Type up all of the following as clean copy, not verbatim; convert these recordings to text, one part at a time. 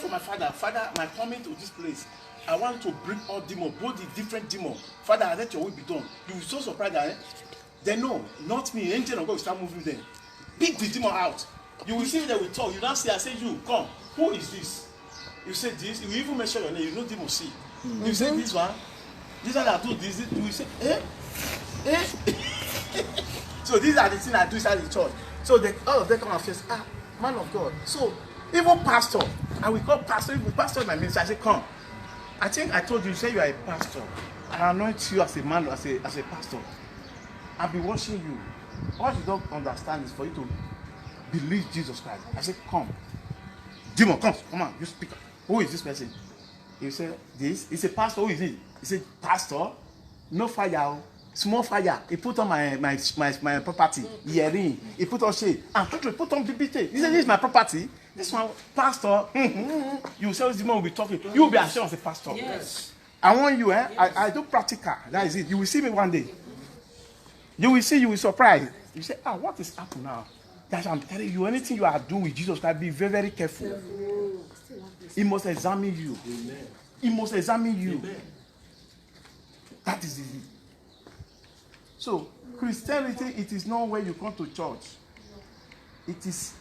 told my father, Father, my coming to this place, I want to bring all demons, both the different demons. Father, let your will be done. You will so surprised that they know, not me. Angel of God will start moving them. Pick the demon out. You will see that we talk. You now say, I say, you come. Who is this? You say this. You even mention your name. You know demon see. You say this one. This one that do this. You will say, So these are the things I do inside the church. So they, all of them come and say, man of God. So even pastor, I will call pastor. If pastor my ministry, I say, come. I think I told you, say you are a pastor. I anoint you as a man, as a pastor. I'll be watching you. What you don't understand is for you to believe Jesus Christ. I say, come. Demon, come on, you speak. Who is this person? He said, this. He said, pastor, who is it? He said, pastor, no fire, small fire. He put on my property, earring. He put on shade. And put on BBT. He said, this is my property. This one, pastor, you say this demon will be talking. You will be ashamed as a pastor. Yes. I want you, I do practical. That is it. You will see me one day. You will see, you will be surprised. You say, what is happening now? That's what I'm telling you. Anything you are doing with Jesus Christ, be very, very careful. He must examine you. Amen. He must examine you. Amen. That is it. So, Christianity, it is not where you come to church. It is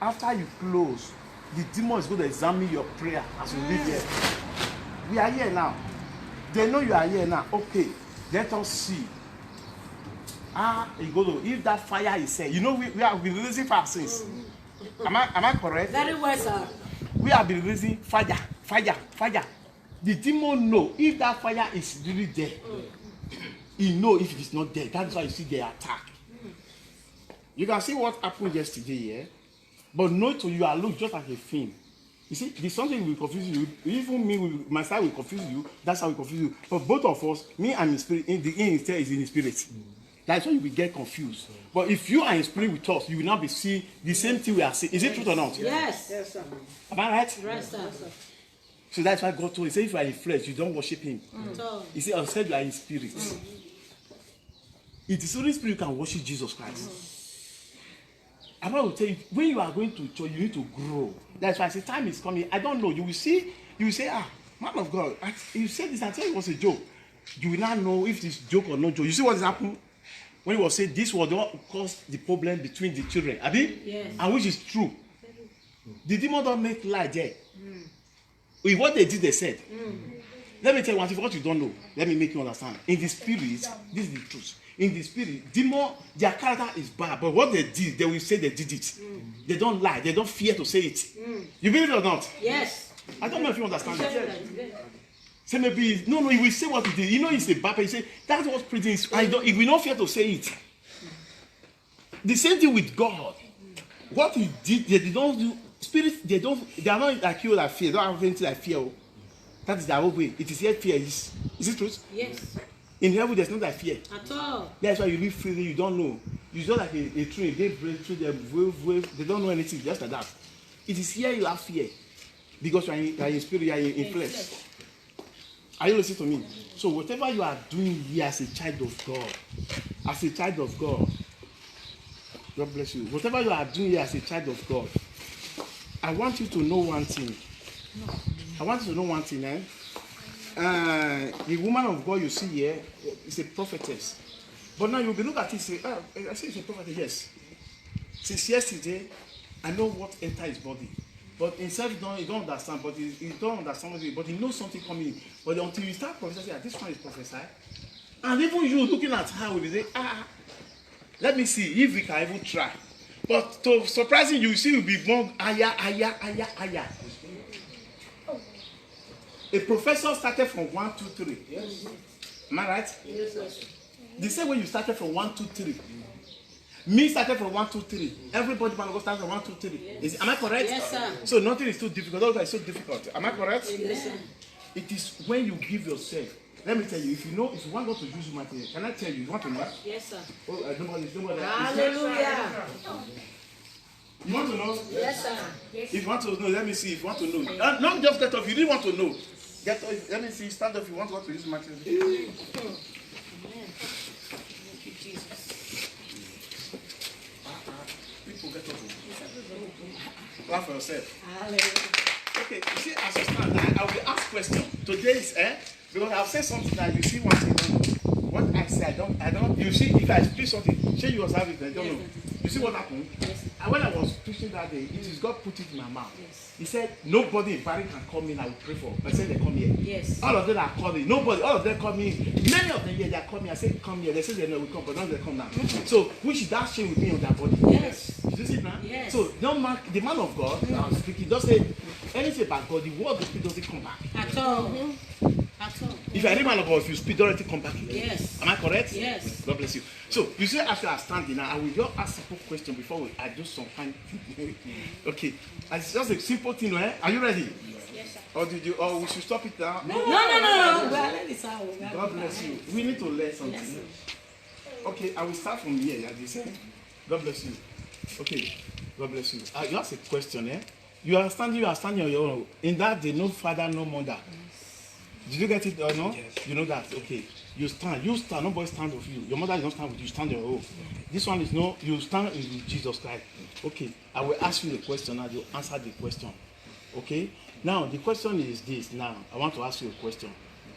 after you close, the demon is going to examine your prayer as you live here. We are here now. They know you are here now. Okay, let us see. You go to, if that fire is there, you know we have been releasing fire since. Am I correct? Very well, sir. We have been releasing fire. The demon know if that fire is really there. He know if it is not there. That's why you see the attack. You can see what happened yesterday, yeah? But no, to you, I look just like a film. You see, there's something will confuse you. Even me, my side will confuse you. That's how we confuse you. But both of us, me and the spirit, the instead is in the spirit. That's why you will get confused. But if you are in spirit with us, you will not be seeing the same thing we are seeing. Is it true or not? Yes. Yes, sir. Am I right? Right, sir. So that's why God told you, he said, if you are in flesh, you don't worship him. He said, instead you are in spirit. It is only spirit you can worship Jesus Christ. I'm going to tell you, when you are going to church, you need to grow. That's why I say, time is coming. I don't know. You will see, you will say, man of God, you said this, I tell you it was a joke. You will not know if it's joke or no joke. You see what is happening? When he was saying this was what caused the problem between the children. Abi? Yes. And which is true. The demon don't make lie there. With what they did, they said. Let me tell you one thing, what you don't know. Let me make you understand. In the spirit, this is the truth. In the spirit, demon, their character is bad, but what they did, they will say they did it. They don't lie, they don't fear to say it. You believe it or not? Yes. I don't know if you understand it. Say maybe, no, he will say what he did. You know he's a bad person. He say, that's what's pretty. He will not fear to say it. The same thing with God. What he did, they don't do, spirit, they are not like you that fear. They don't have anything like fear. That is their own way. It is here fear is. Is it truth? Yes. In heaven, there's no that fear. At all. That's why you live freely, you don't know. You just like a tree, they break through them, wave, they don't know anything, just like that. It is here you have fear. Because you are in spirit, you are in flesh. Are you listening to me? So whatever you are doing here as a child of God, God bless you. Whatever you are doing here as a child of God, I want you to know one thing. The woman of God you see here is a prophetess. But now you'll be looking at it and say, I say it's a prophetess, yes. Since yesterday, I know what entered his body. But himself, he don't understand, but he don't understand what it is, but he knows something coming. But until you start prophesying, this one is prophesied. And even you looking at her will be saying, let me see if we can even try. But to surprising you see, you'll be born higher. A professor started from 1, 2, 3. Yes. Am I right? Yes, sir. The same way you started from 1, 2, 3. Me started from 1, 2, 3. Everybody started from 1, 2, 3. Yes. Am I correct? Yes, sir. So nothing is too difficult. All that is so difficult. Am I correct? Yes, sir. It is when you give yourself. Let me tell you, if you want God to use you, material, can I tell you? You want to know? Yes, sir. Oh, nobody. Hallelujah. You want to know? Yes, sir. If you want to know, let me see. If you want to know, not just get off. You didn't want to know. Get off. Let me see. Stand up. If you want God to use material. Amen. Thank you, Jesus. People get off. Clap for yourself. Hallelujah. Okay, you see, as you stand now, I will ask question. Today is, because I'll say something that you see one thing, don't know. What I say, I don't, you see, if I speak something, say you was having it, I don't know. You see what happened? Yes. And when I was preaching that day, it is God put it in my mouth. Yes. He said, nobody in Paris can come in, I will pray for. I said, they come here. Yes. All of them are calling. Nobody, all of them come in. Many of them here, they are coming. I said, come here. They say they know we come, but now they come now. So, which is that shame with me on their body? Yes. You see it now? Yes. So, don't mark the man of God, I'm speaking, don't say anything about God, the word of the Spirit doesn't come back. At all. At all. If you're a man of God, if you speak, don't let it come back again. Yes. Am I correct? Yes. God bless you. So, you see, after I stand now, I will just ask a simple question before I do some kind. Okay. It's just a simple thing, eh? Are you ready? Yes, sir. Or we should stop it now? No. We are learning this out. God bless you. We need to learn something. Yes, sir. Okay, I will start from here, as you said. God bless you. Okay, God bless you. You ask a question, eh? You are standing on your own. In that day, no father, no mother. Did you get it or no? Yes. You know that, okay. You stand, nobody stand with you. Your mother is not stand with you, you stand on your own. This one is no, you stand with Jesus Christ. Okay, I will ask you the question and you answer the question. Okay? Now, the question is this now. I want to ask you a question.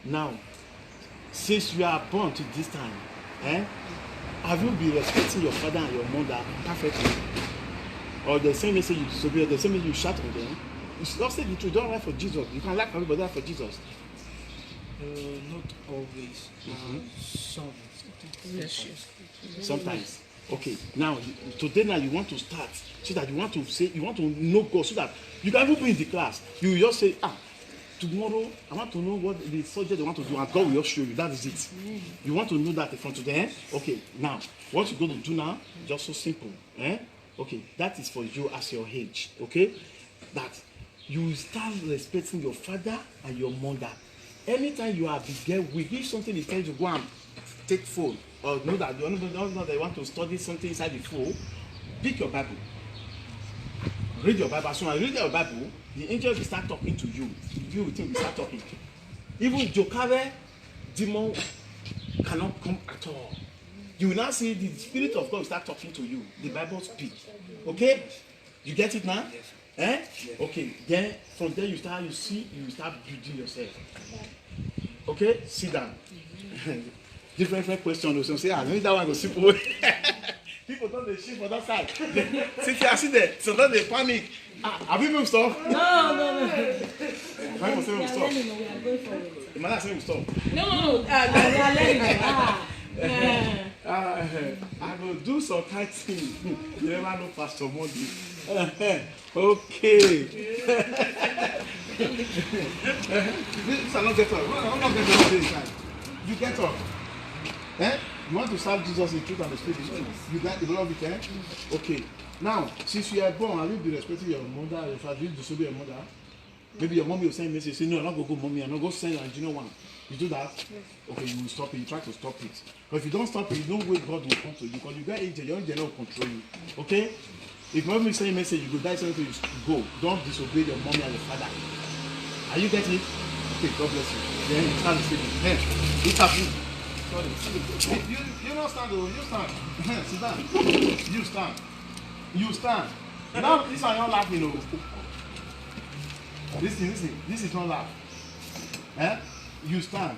Now, since you are born to this time, have you been respecting your father and your mother perfectly? Or the same message you disobey, or the same message you shout on them? You should not say the truth. Don't lie for Jesus. You can lie for everybody, lie for Jesus. Not always. Some. Yes. Sometimes. Okay. Now, today now you want to start so that you want to say, you want to know God so that you can even be in the class. You just say, tomorrow I want to know what the subject they want to do, and God will just show you. That is it. You want to know that in front of them. Okay. Now, what you're going to do now, just so simple. Okay. That is for you as your age. Okay. That you start respecting your father and your mother. Anytime you are get weak, if something is telling you to go and take phone, or know that you know that you want to study something inside the phone, pick your Bible. Read your Bible. As soon as you read your Bible, the angels will start talking to you. You will think they start talking. Even Jokare, demon cannot come at all. You will now see the Spirit of God will start talking to you. The Bible speaks. Okay? You get it now? Yes. Yes. Okay. Then from there you start building yourself. Okay? Sit down. different questions. So say, I know that one go simple. People don't they shift for that side. Sit here, sit there. So don't they panic. Have you moved stuff? No. Why must we We are stop? learning. We are going forward. The man saying we stop. No. We are learning. I will do some kind of thing. You never know Pastor Monday. Okay. This are not get up. I'm not getting up inside. You get up. You want to serve Jesus in truth and the spirit. You got the love it, Okay. Now, since you are born, have you been respecting your mother, your father? You disobey your mother? Maybe your mommy will send a message, say, no, I'm not going to go, mommy, I'm not going to send an junior one. You do that? Okay, you will stop it. You try to stop it. But if you don't stop it, you don't wait, God will come to you. Because you got angel, your angel will control you. Okay? If mommy send a message, you go, die something, you go. Don't disobey your mommy and your father. Are you getting it? Okay, God bless you. Then you start receiving. It's happening. Sorry. You don't stand, though. You stand. Sit down. You stand. You stand. Now, this one, you're laughing, though. Listen. This is not laugh. You stand.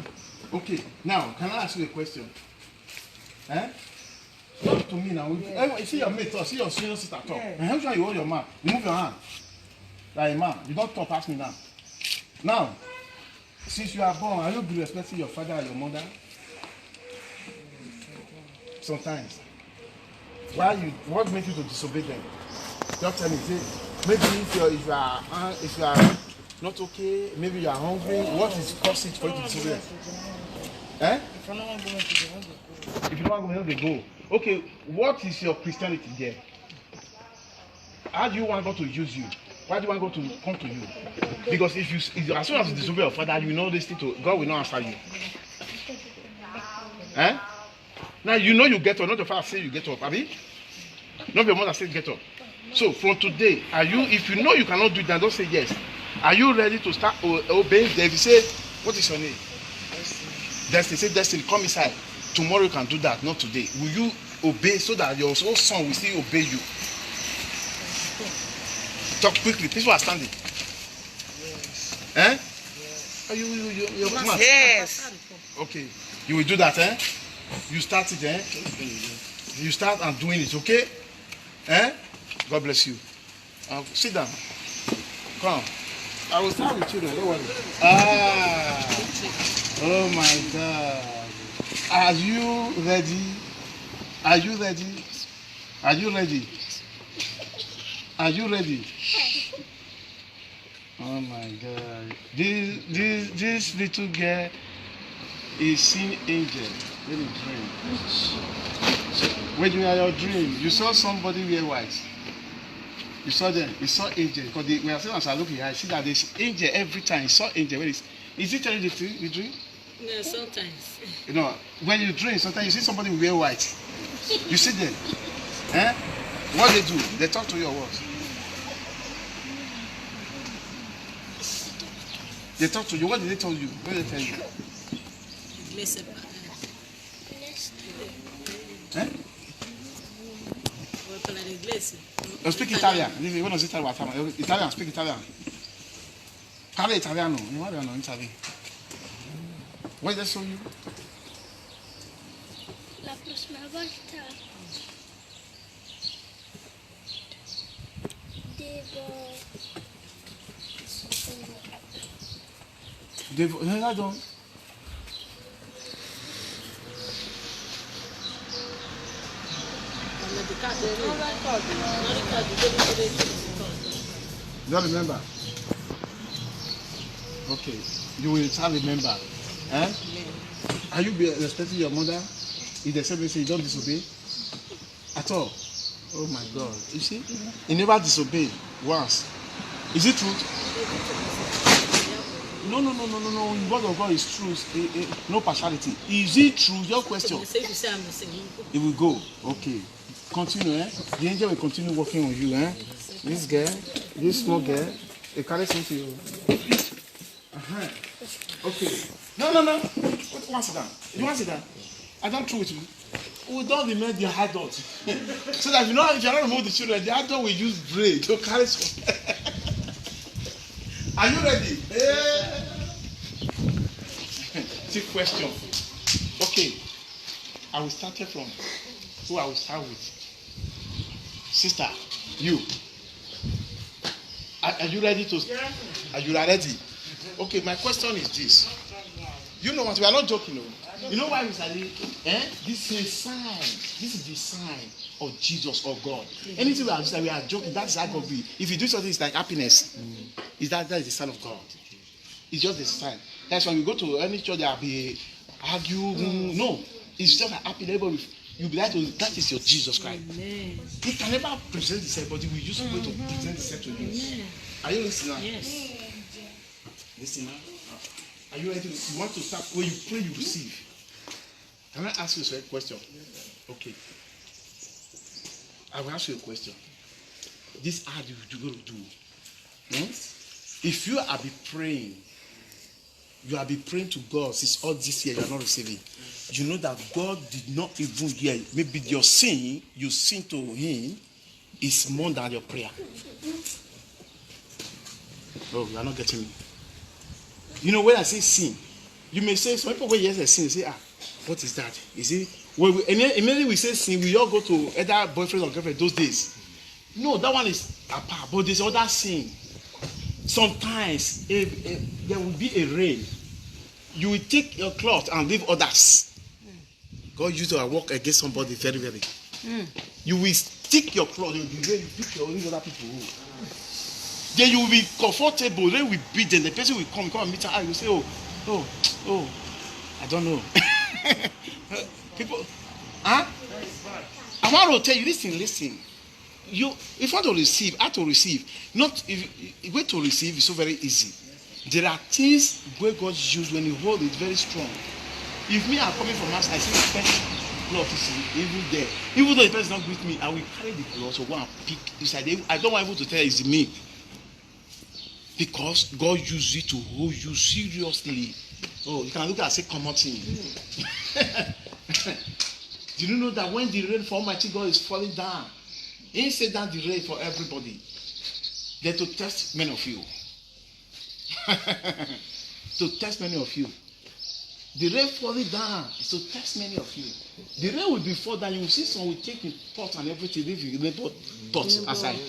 Okay. Now, can I ask you a question? Talk to me now. You see your mate talk. See your senior sister talk. How sure you hold your man? You move your hand. Like a man. You don't talk. Ask me now. Now, since you are born, are you be respecting your father and your mother? Sometimes. What makes you to disobey them? Just tell me. Say, maybe if you are not okay, maybe you are hungry. What is causing for you to disobey? If you don't want to go. Okay, what is your Christianity there? How do you want God to use you? Why do you want God to come to you? Because if as soon as you disobey your father, you know this thing to God will not answer you. Now you get up, not the father say you get up, Abi? Not your mother say get up. So from today, if you know you cannot do that, don't say yes. Are you ready to start obeying them? If you say, what is your name? Destiny. Say Destiny, come inside. Tomorrow you can do that, not today. Will you obey so that your own son will still obey you? Talk quickly. People are standing. Eh? Your class? Yes. Okay. You will do that, eh? You start it, eh? You start and doing it, okay? Eh? God bless you. Sit down. Come. I will start with children, don't worry. Oh my God. Are you ready? Are you ready? Are you ready? Are you ready? Oh my God. This little girl is seeing angel in a dream. When you are your dream, you saw somebody wear white. You saw them. You saw angel. Because we are saying as I look here, I see that there's angel every time. You saw angel. Is it telling the truth? You dream? No, sometimes. You know, when you dream, sometimes you see somebody wear white. You see them. Eh? What they do? They talk to you or what? They talk to you. What did they tell you? What did they tell you? Eh? Speak Italian. You want to say Italian? Italian, speak Italian. Parla italiano. You want to know Italian? What did they show you? La prossima volta I don't. You don't remember? Okay. You will start remember. Eh? Are you respecting your mother? If they say you don't disobey? At all? Oh my God. You see? You never disobey once. Is it true? No. The word of God is true. No partiality. Is it true? Your question. It will go. Okay. Continue, eh? The angel will continue working on you, eh? This girl, this small girl, they carry something to you. Okay. No. You want to sit down? You want to sit down? I don't true with you. We don't remove the adult. So that if you not remove the children, the adult will use brain to carry some. Are you ready? See question. Okay. I will start from who I will start with. Sister, you. Are you ready to? Are you ready? Okay, my question is this. You know what? We are not joking. No? You know why we study? This is a sign. This is the sign of Jesus or God. Anything we are joking. That's how God be. If you do something, it's like happiness. Is that is the sign of God? It's just the sign. That's why we go to any church that be argue. No, it's just a happy neighbor. You be like to, that is your Jesus Christ. Amen. He can never present himself, but he will use a way to present himself to you. Amen. Are you listening? Yes. Listen now. Are you ready? You want to start when you pray, you receive. Can I ask you a question? Okay. I will ask you a question. This are you going to do? If you are be praying, you have been praying to God since all this year you are not receiving. You know that God did not even hear. Maybe your sin, you sin to him, is more than your prayer. Oh, you are not getting me. You know, when I say sin, you may say, some people when you hear sin, say, what is that? You see, immediately we say sin, we all go to either boyfriend or girlfriend those days. No, that one is apart, but there's other sin. Sometimes there will be a rain. You will take your cloth and leave others. God used to work against somebody very, very. You will stick your cloth in the rain, you pick your leave other people. Then you will be comfortable. Then we beat them. The person will come and meet her. You say, oh, I don't know. People, I want to tell you, listen. You, if you want to receive, how to receive. Not if way to receive is so very easy. There are things where God uses when you hold it very strong. If me, I'm coming from us, I see the person cloth is even there. Even though the person is not with me, I will carry the cloth so go and pick inside. I don't want people to tell it's me. Because God uses it to hold you seriously. Oh, you can look at say common thing. Do you know that when the rain for Almighty God is falling down, He said down the rain for everybody. They're to test men of you. to test many of you. The rain falling down is to test many of you. The rain will be fall down. You will see some will take in pot and everything. If you put pot aside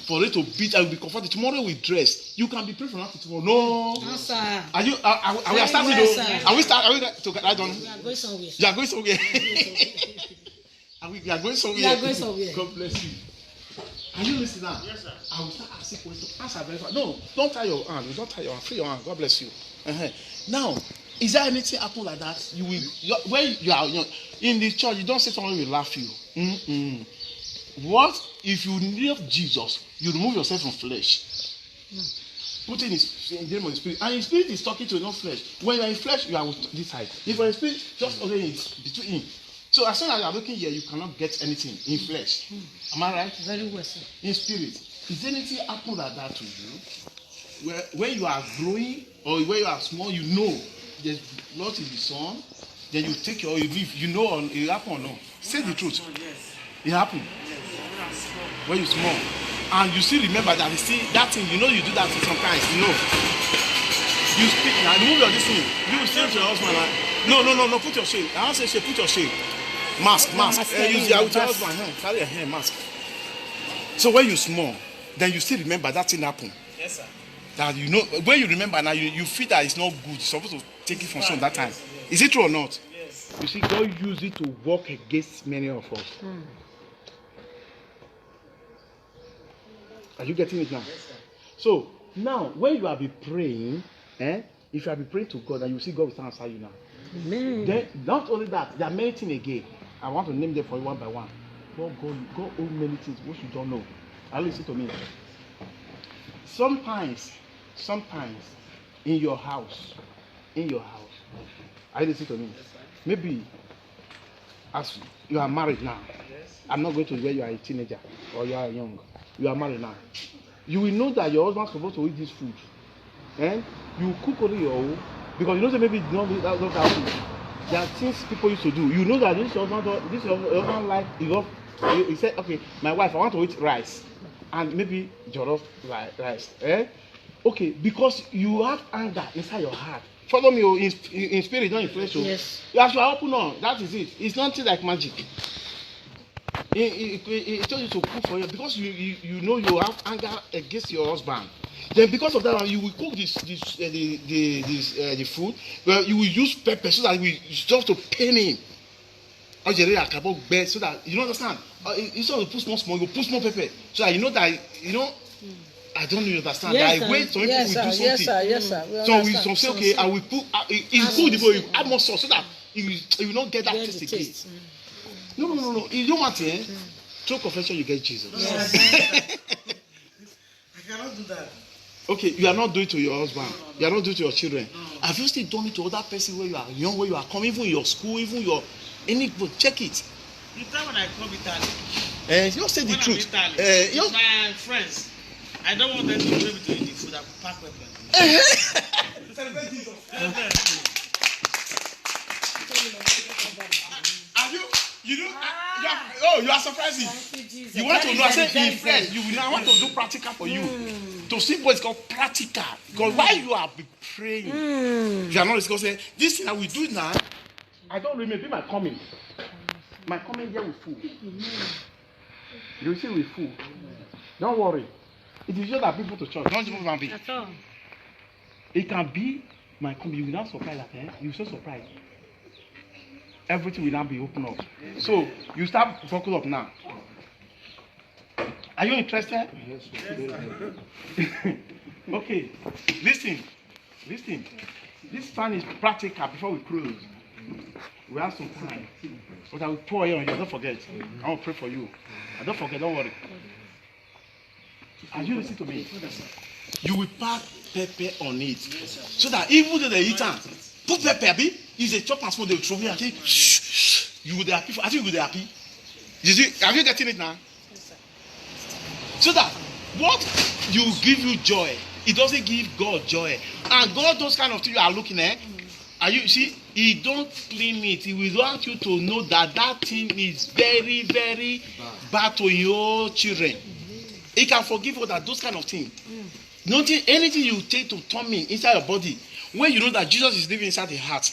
for it to beat, I will be comforted. Tomorrow we dress. You can be praying from now to tomorrow. No. No, sir. Are you? Are we starting? Yes, Though? sir. Are we start? Are we to write down? We are going somewhere. You are going somewhere. We are going somewhere. We are going somewhere. God bless you. Are you listening now? Yes, sir. I will start asking questions. Answer very fast. No, don't tie your hand. Don't tie your hand. Free your hand. God bless you. Now, is there anything happen like that? You will when you are in the church. You don't say someone will laugh you. What if you love Jesus? You remove yourself from flesh. Put in his name of the spirit, and his spirit is talking to no flesh. When you are in flesh, you are with this side. If you are in spirit, just only it's between him. So as soon as you are looking here, you cannot get anything in flesh. Am I right? Very well, sir. In spirit, is anything happen like that to you? Where when you are growing or when you are small, you know there's blood in the sun. Then you take your, you leave. You know it happen or no? Say the truth. It happened. When you small, and you still remember that it's still that thing. You know you do that thing sometimes. You know. You speak now. Remove your this thing. You still to your husband. No. Put your shade. I want to say shade. Put your shade. Mask. Use your with your husband. Carry your hair mask. So when you small, then you still remember that thing happened. Yes, sir. That you know when you remember now, you feel that it's not good. You're supposed to take it from some that time. Is it true or not? Yes. You see, God used it to work against many of us. Are you getting it now? Yes, sir. So now, when you have been praying, if you have been praying to God, and you see God will answer you now. Amen. Then not only that, there are many things again. I want to name them for you one by one. God owns many things which you don't know. Listen to me. Sometimes in your house, are you listening to me? Maybe as you are married now. I'm not going to where you are a teenager or you are young. You are married now. You will know that your husband is supposed to eat this food. And you cook only your own. Because you know that maybe it's not that food. There are things people used to do. You know that this husband like he said, okay, my wife, I want to eat rice. And maybe jollof rice. Okay, because you have anger inside your heart. Follow me in spirit, not in flesh. Yes. You have to open on. That is it. It's nothing like magic. It tells you to cook for you because you know you have anger against your husband. Then because of that one, you will cook the food. Well, you will use pepper so that we just to pain him. So that you don't understand. Instead of put small, you put small pepper so that you know that I don't really understand. Yes, that I wait some people will do something. Yes, sir. So we say, okay, I will put in food before you add more sauce so that you will not get that taste again. No. You don't want it. Through confession, you get Jesus. Yes. I cannot do that. Okay, you are not doing it to your husband. You are not doing it to your children. Have you still done it to other person where you are young, where you are coming, even your school, even your anybody? Check it. The time when I come Italy. You say the truth. With my friends, I don't want them to be able to eat the food. I will pack pepper. Have you? You are surprising. You want to know? I said in friends. I want to do practical for you. To see what is called practical. Because while you are praying, you are not discussing this thing that we do now. I don't remember my coming. My coming here will fool. You see, we fool. Don't worry. It is just that people to church. Don't even be. It can be my coming. You will not surprise that. You will so surprised. Everything will now be open up. So you start focus up now. Are you interested? Yes. Okay. Listen. This time is practical before we close. We have some time. But I will pour you on you. Don't forget. I will pray for you. Don't forget. Don't worry. Are you listening to me? You will pack pepper on it. So that even though they eat it, put pepper, is a chop and small, they will throw it and say, shh. You will be happy. I think you will be happy. Have you getting it now? So that what you give you joy, it doesn't give God joy. And God, those kind of things you are looking at, see, He don't clean it. He will want you to know that thing is very, very bad to your children. He can forgive all that, those kind of things. Nothing, anything you take to turn me inside your body, when you know that Jesus is living inside the heart,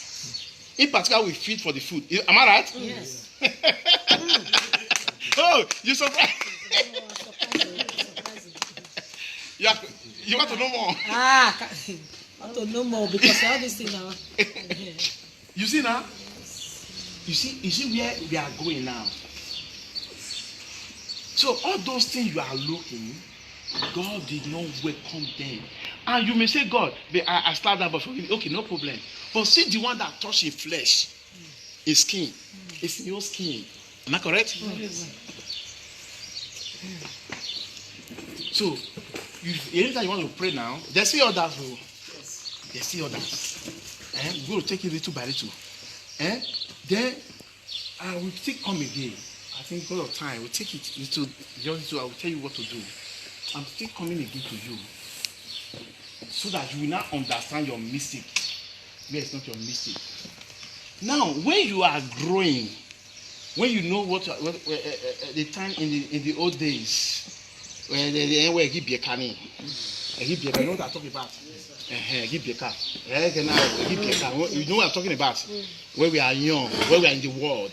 in particular, we feed for the food. Am I right? Yes. Oh, you surprised? You want to know more? I want to know more because all this thing now. You see now? You see where we are going now. So all those things you are looking, God did not welcome them. And you may say, God, I start that, but okay, no problem. But see the one that touched his flesh, his skin, it's your skin. Am I correct? So, anytime you want to pray now, they see others. They see others. We're going to take it little by little. Then, we'll take come again. I think because of time, we'll take it little. I will tell you what to do. I'm still coming again to you. So that you will not understand your mistake. Where it's not your mistake. Now, when you are growing, when you know what the time in the old days, when they give you a canny, you know what I'm talking about. Give you a car. You know what I'm talking about. Where we are young, where we are in the world.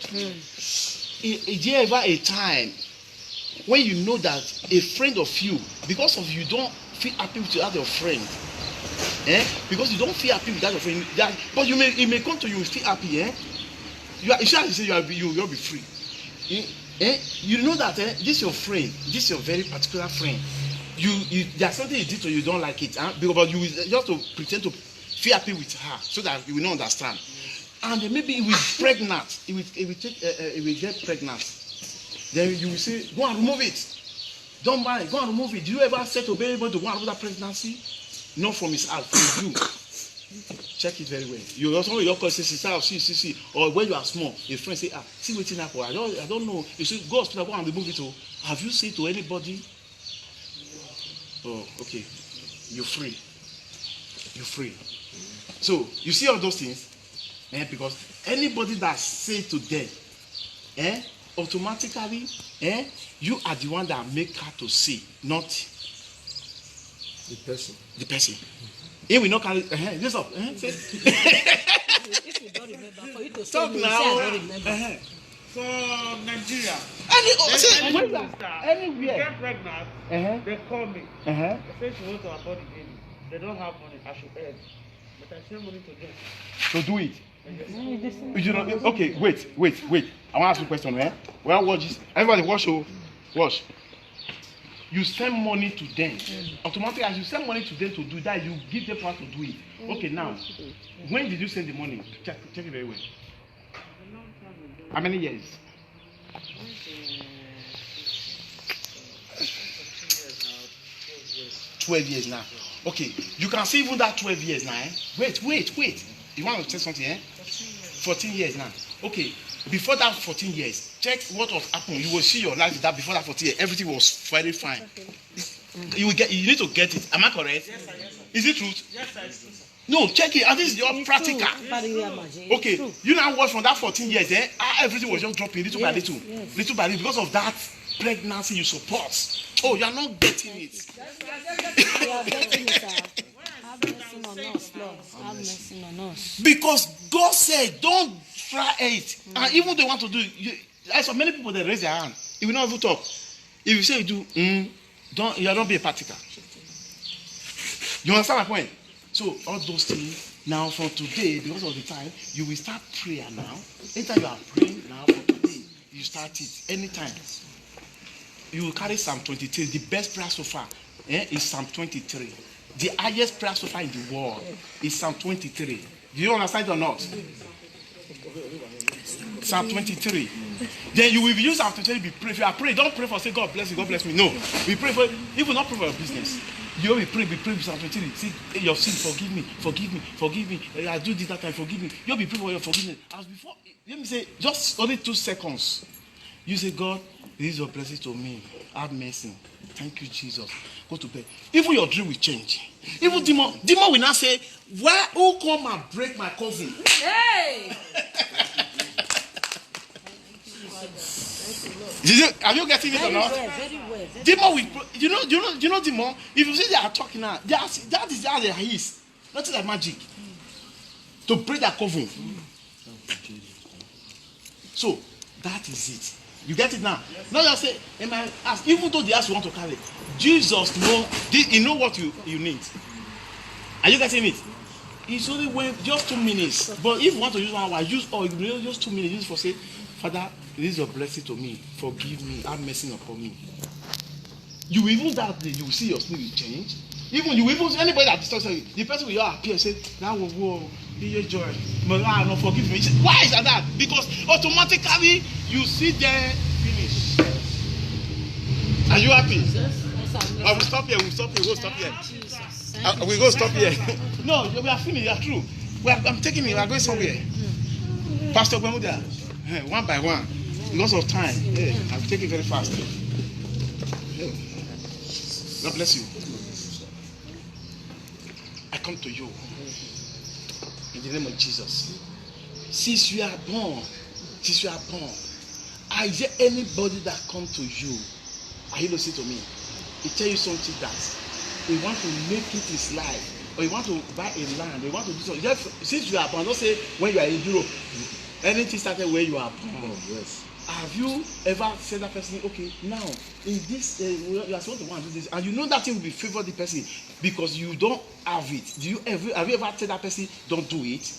Is there ever a time when you know that a friend of you, because of you don't feel happy with your other friend, because you don't feel happy with that your friend, but it may come to you feel happy, you'll be free. You know that this your friend, this your very particular friend. There's something you did to you don't like it, but you just to pretend to feel happy with her so that you will not understand. And maybe it will pregnant. It will get pregnant. Then you will say, go and remove it. Don't mind, go and remove it. Do you ever say to be able to go and remove that pregnancy? Not from his heart, from you. Check it very well. You also your person say, see, or when you are small, your friend say, see what's in that for. I don't know. You say, go hospital, go and remove it. Oh, have you said to anybody? Oh, okay. You're free. You're free. So you see all those things, because anybody that say to them, automatically, you are the one that make her to see, not the person. The person. He will not carry. This up. If you don't remember, for you to Talk say, now. say I don't remember. For Nigeria, Anywhere. get pregnant, they call me. They say she wants to abort the baby. They don't have money. I should earn. But I send money to them. So do it. You know, okay, wait. I want to ask you a question, Well, watch this. Everybody watch. You send money to them. Automatically, as you send money to them to do that, you give them power to do it. Okay, now, when did you send the money? Check it very well. How many years? 12 years now. Okay, you can see even that 12 years now. Wait. You want to say something, 14 years now. Okay, before that 14 years, check what was happening. You will see your life that before that 14 years, everything was very fine. You need to get it. Am I correct? Yes, sir. Is it true? Yes, sir. It's true, sir. No, check it. At least you're practical. Okay, you now watch from that 14 years, everything was just dropping little by little. Little by little because of that pregnancy you support. Oh, you are not getting it. You are getting it, sir. Have mercy on us, Lord. Have mercy on us. Because God said, don't try it. And even they want to do it. There's so many people that raise their hand. It will not even talk. If you say you do, you don't be a practical. You understand my point? So all those things, now from today, because of the time, you will start prayer now. Anytime you are praying now, from today, you start it. Anytime. You will carry Psalm 23. The best prayer so far is Psalm 23. The highest prayer so far in the world is Psalm 23. Do you understand it or not? Psalm 23. Then you will use Psalm 23 be pray. If you are praying, don't pray for say God bless you, God bless me. No. We pray for you will not pray for your business. You will pray with Psalm 23. See your sin, forgive me. I do this that time, forgive me. You'll be praying for your forgiveness. As before, let me say, just only 2 seconds. You say, God, this is your blessing to me. Have mercy. Thank you, Jesus. Go to bed. Even your dream will change. Even demon will not say, who come and break my coffin? Hey! Are you getting it or not? Very well. Demon will, you know demon. If you see they are talking now, that is how they is. Nothing like magic. To break that coven. So that is it. You get it now. Now you say, even though the house you want to carry, Jesus he know what you need. Are you getting it? It's only when just 2 minutes. But if you want to use 1 hour, use just 2 minutes. Use for say, Father, this is your blessing to me. Forgive me. Have mercy upon me. You even that day, you will see your spirit change. Even anybody that disturbs you, the person will appear and say, that will go, be your joy. No, forgive me. Why is that? Because automatically you see them finish. Are you happy? I will stop here. We'll stop here. We go stop here. No, we are finished. You are true. I'm taking it. We are going somewhere. Pastor Gbemudia, one by one, because of time. I'm taking very fast. God bless you. I come to you in the name of Jesus. Since you are born, is there anybody that come to you? Are you listening to me? He tell you something that he want to make it his life, or you want to buy a land, or you want to do something. Just since you are born, don't say when you are in Europe. Anything started where you are born. Yes. Have you ever said that person, okay, now in this you are supposed to want to do this, and you know that thing will be favor the person because you don't have it? Have you ever said that person don't do it?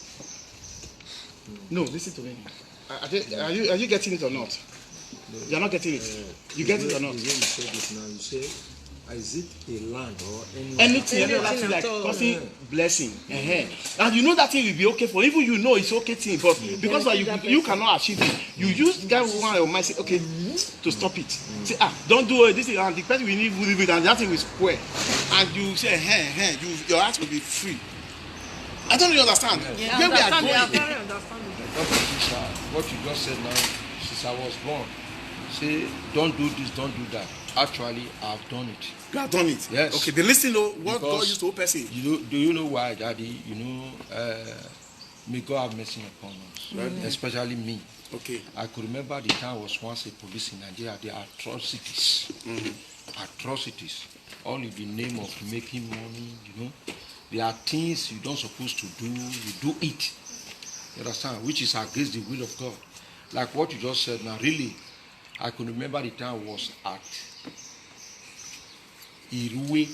No, listen to me. Are you getting it or not? No. You are not getting it. You get it or not? You say this now. You say, is it a land or anything like causing blessing? And you know that thing will be okay for even you know it's okay thing, but because you cannot achieve it, you use that one or might say okay to stop it. Say don't do this thing, and the person will leave it, and that thing will square, and you say your heart will be free. I don't really understand. Yeah, where we are going. What you just said now, since I was born, say don't do this, don't do that. Actually, I've done it. You have done it? Yes. Okay, then listen to what Because God used to person. Do you know why, Daddy? May God have mercy upon us, right? Especially me. Okay. I could remember the time I was once a police in Nigeria. The atrocities, atrocities, all in the name of making money. There are things you don't supposed to do. You do it. You understand? Which is against the will of God. Like what you just said now. Really, I could remember the time I was at Irue,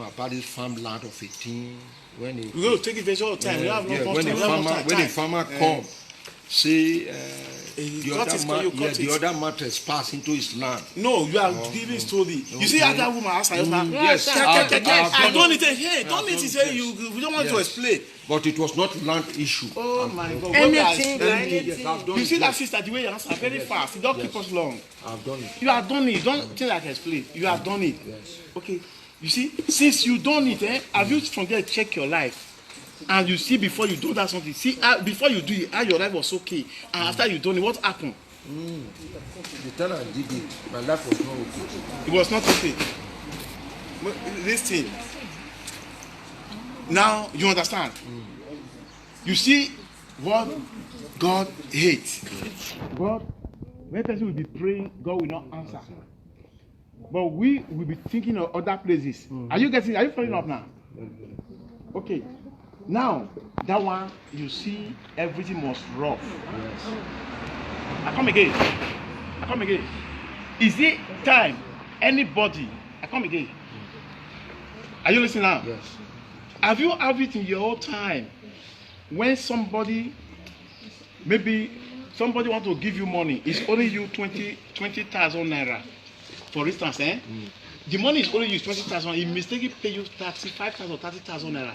about this farmland of 18. When we're going to take it very short time. We have no when the farmer come, say the other matters pass into his land. No, you are giving story. You see how that woman asked her, yes, I don't need to hear. Don't need to say you don't want to explain. But it was not land issue. Oh my God. Anything. You see that sister, the way you answer very fast. You don't keep us long. I've done it. You have done it. Don't think I can explain. You have done it. Yes. Okay. You see, since you done it, have you from there check your life? And you see before you do that something. See before you do it, how your life was okay. And after you done it, what happened? The time I did it, my life was not okay. It was not okay. This thing. Now you understand. You see what God hates. God, when person will be praying, God will not answer. But we will be thinking of other places. Are you following up now? Okay. Now that one you see everything was rough. Yes. I come again. Is it time? Anybody? I come again. Are you listening now? Yes. Have you have it in your own time when somebody want to give you money, it's only you 20,000 naira, for instance, the money is only you 20,000, he mistakenly pay you 35,000, 30,000 naira,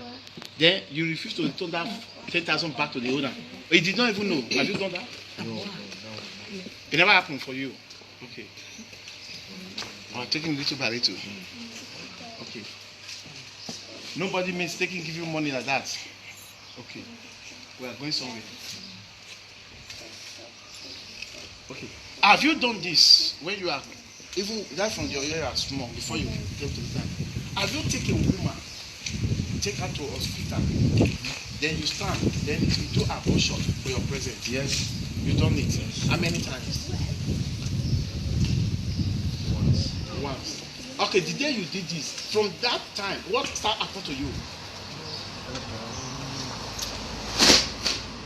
then you refuse to return that 10,000 back to the owner. He did not even know. Have you done that? No. It never happened for you. Okay. I'm taking little by little. Okay. Nobody mistakenly give you money like that. Okay. We are going somewhere. Okay. Have you done this when you are even that from your area small before you came to the town? Have you taken a woman, take her to hospital, then you stand, then you do abortion for your presence? Yes. You done it. How many times? Once. Okay, the day you did this, from that time, what started happening to you?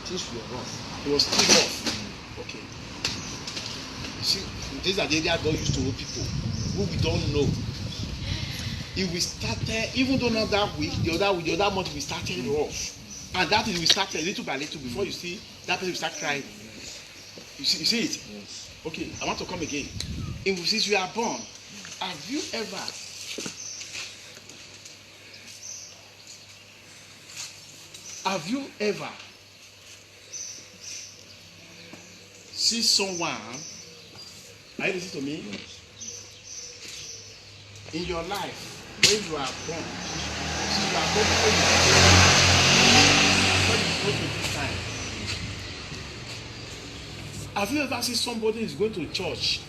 Things were rough. It was still rough. Okay. You see, these are the area God used to know people who we don't know. If we started, even though not that week, the other month we started rough. And that is we started little by little before you see that person will start crying. You see it? Yes. Okay, I want to come again. Since you are born, have you ever see someone, are you listening to me? Yes. In your life, when you are born, since you are born when you go to this time, have you ever seen somebody is going to church?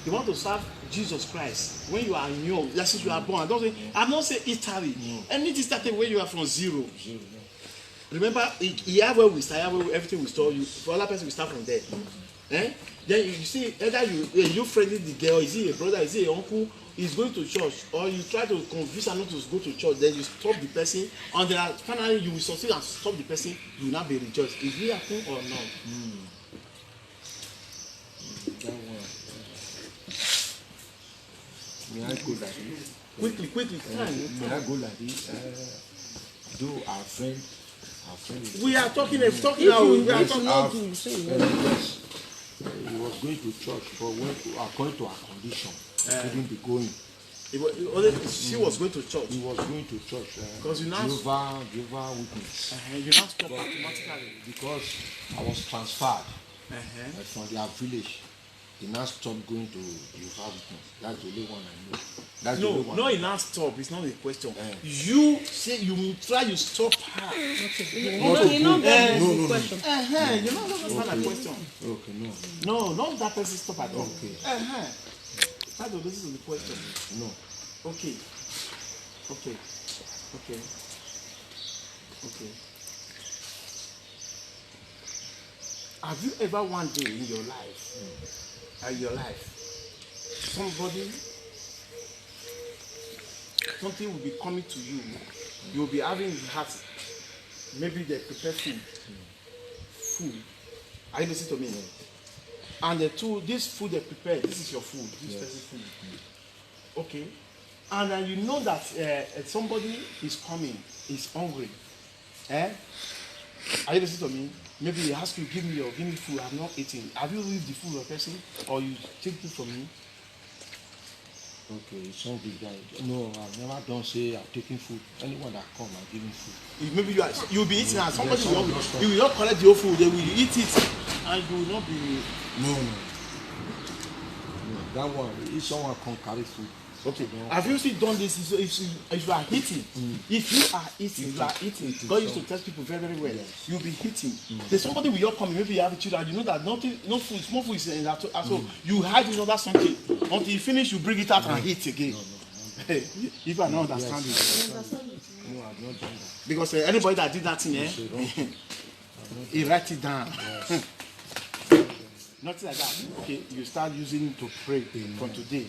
You want to serve Jesus Christ when you are young, that's since you are born. I'm not saying Italy. Anything started when you are from zero. Remember, here where we start, here where everything we start, for other person we start from there. Eh? Then you see, either you friendly the girl, is he a brother, is he an uncle, is going to church, or you try to convince her not to go to church, then you stop the person, and then finally you will succeed and stop the person, you will not be rejoiced. Is it happen or not? That one. May I go like this? Quickly, time. May I go like this? Though our friend is We are talking now. We are talking. yes. He was going to church, but according to our condition, he couldn't be going. She was going to church. He was going to church. Because you now Jehovah Witness. You now stop automatically. Because I was transferred from their village. He now stopped going to Jehovah Witness. That's the only one I know. That's the only one. No, he now stop. It's not a question. You say you try to stop her. You know that is the question. You know that's not a question. Okay, no. No, not that person stop at all. Okay. Try to listen to the question. No. Okay. Have you ever one day in your life, something will be coming to you, you'll be having heart, maybe they prepare food. Are you listening to me? And this food they prepare, this is your food, this person's food. Okay. And then you know that somebody is coming, is hungry. Are you listening to me? Maybe he asks you, give me food, I'm not eating. Have you leave the food of a person, or you take it from me? Okay, it's not big guy. No, I've never done say I'm taking food. Anyone that come, I'm giving food. Maybe you'll be eating and somebody you will not collect your food, they will eat it and you will not be. No. That one, if someone come carry food. Okay. Have you still done this? If you are eating, if you are eating, God used to test people very, very well. Yes. You'll be eating. There's somebody will not come, maybe you have a children, you know that no food, small food is in that. So you hide in other something. Until you finish, you bring it out and eat again. No. If I don't understand it. No, I've not done that. Because anybody that did that thing, he write it down. Yes. Nothing like that. Okay, you start using it to pray from today.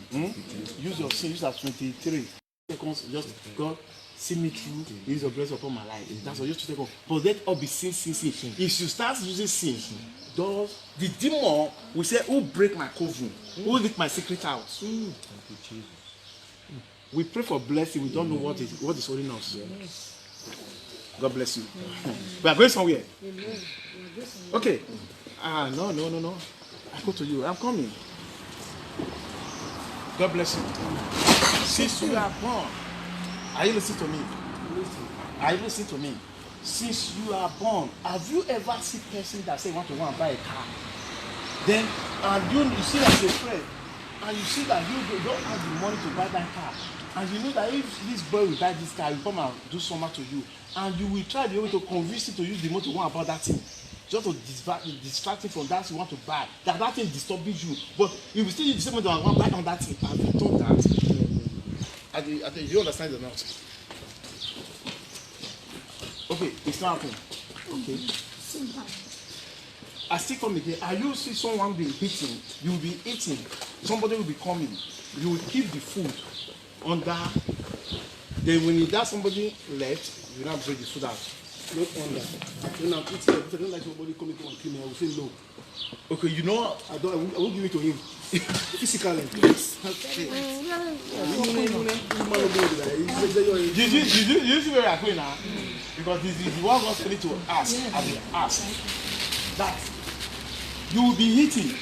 Use your sin, use that 23 seconds. Just God, see me through. Use your grace upon my life. That's all. Just to take off. But let all be sin. If you start using sin, the demon will say, "Who break my coven? Who leak my secret out?" Thank you, Jesus. We pray for blessing. We don't know what is holding us. God bless you. We are going somewhere. Okay. No. I go to you. I'm coming. God bless you. Since you are born, are you listening to me? Are you listening to me? Since you are born, have you ever seen a person that say want to go and buy a car? Then, and you see that as a friend, and you see that you don't have the money to buy that car, and you know that if this boy will buy this car, he will come and do something to you, and you will try the way to convince him to use the money to go about that thing. Just to distract him from that you want to buy. That thing disturbs you. But if you still use the same money to buy on that thing, have you done that? I think you understand or not? Okay, it's not happening. Okay. I still come again. Are you see someone be eating? You will be eating. Somebody will be coming. You will keep the food under. Then when that somebody left, you now bring the food out. Not under. When I'm eating, I don't like somebody coming to kill me. I will say no. Okay, you know. I won't give it to him. Physically. You see where we are going now? Because this is what God said to ask. I will ask that you will be eating.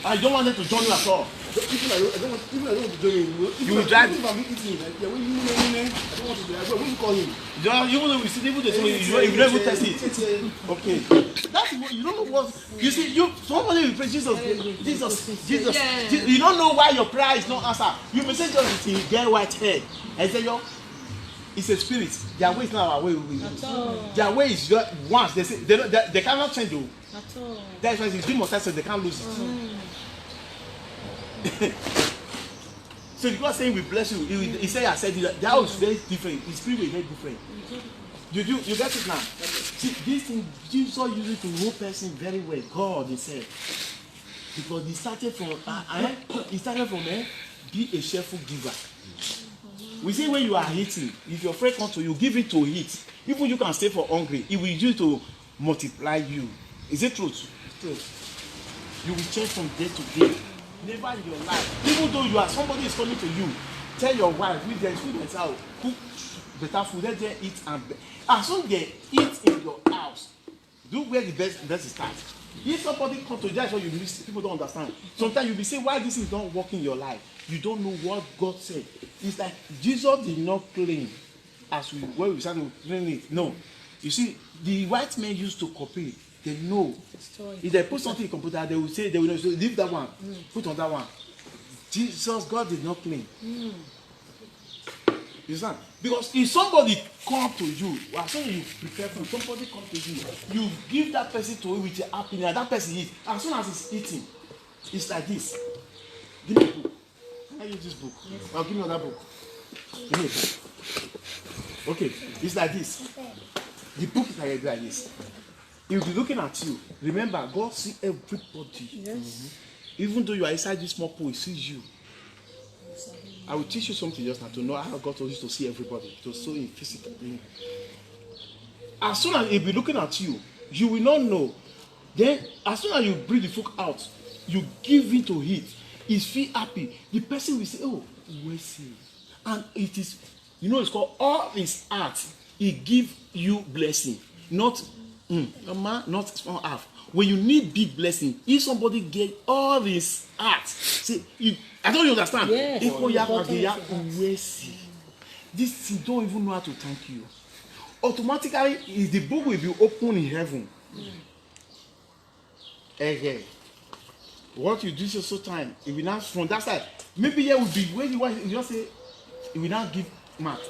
I don't want them to join you at all. Even I don't want to join you. You will drive. If I'm eating, I don't want to do it. When you call him, Even though we see people, you don't even test it. Okay. That's what you don't know what you see. Somebody will pray Jesus. You don't know why your prayer is not answered. You may say just you get white head. I say it's a spirit. Their way is not our way. Their way is just once. They say they cannot change you. That's why it's demonstrated, so they can't lose it. So God saying we bless you. He said I said that was very different. His spirit was very different. You get it now? See, this thing Jesus used it to know person very well. God himself. Because he started from be a cheerful giver. We say when you are eating, if your friend comes to you, give it to eat. Even you can stay for hungry, it will use to multiply you. Is it truth? True. You will change from day to day. Never in your life. Even though you are somebody is coming to you, tell your wife, if there is food in house, cook better food, let them eat and as soon as they eat in your house, do where the best starts. If somebody comes to you, that's what you miss. People don't understand. Sometimes you'll be saying why this is not working in your life. You don't know what God said. It's like Jesus did not claim as when we started claiming it. No. You see, the white men used to copy. They know. If they put something in the computer, they will say, they will not say, leave that one, put on that one. Jesus, God did not claim. You understand? Because if somebody comes to you, as soon as you prepare food, somebody comes to you, you give that person to you with your happiness, that person eats. As soon as he's eating, it's like this. Give me a book. Can I use this book? Yes. Or give me another book. Give me a book. Okay, it's like this. The book is like this. He will be looking at you. Remember, God sees everybody. Yes. Even though you are inside this small pool, He sees you. I will teach you something just now to know how God told you to see everybody, to see in physical. As soon as He'll be looking at you, you will not know. Then, as soon as you breathe the food out, you give it to it. He feel happy. The person will say, "Oh, where's he?" And it is, it's called all His heart. He give you blessing, not. Not small half. When you need big blessing, if somebody get all this heart, see, I don't understand. Yes. This thing don't even know how to thank you. Automatically, the book will be open in heaven. What you do so time, it will not from that side. Maybe here will be where you want. You just say, it will not give mark.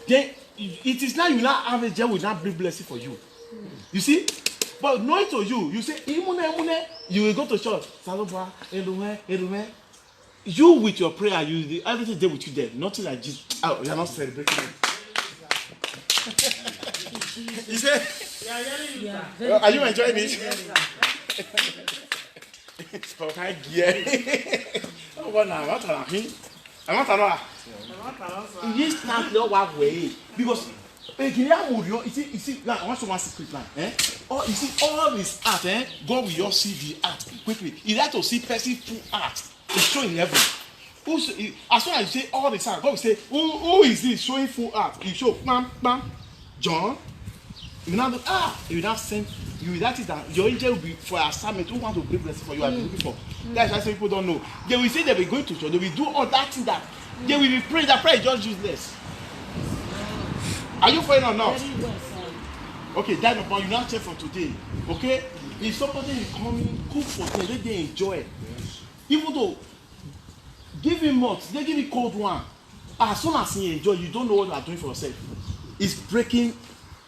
Then it is now you now have a job will not bring blessing for you. You see, but knowing to you, you say, you will go to church. You with your prayer, everything there with you there. Nothing like Jesus. Oh, you are not celebrating it. You say, are you enjoying it? So I get. Oh, what now? What are you? I want to know. This not your way because. You see, now I want to one secret now. You see, all this art, God will just see the art quickly. He like to see person full art. It's showing heaven. As soon as you say all this art, God will say, who is this showing full art? He show, bam, bam, John. You now you now send you. That is that your angel will be for assignment. Who want to bring blessing for you? I've been looking for. That's why some people don't know. They will say they will go to church. They will do all that thing that they will be praying. That prayer is just useless. Are you praying or not? Okay, that number you not check from today. Okay? If somebody is coming, cook for them, let them enjoy it. Yes. Even though give him hot, they give you cold one. As soon as you enjoy, you don't know what you are doing for yourself. It's breaking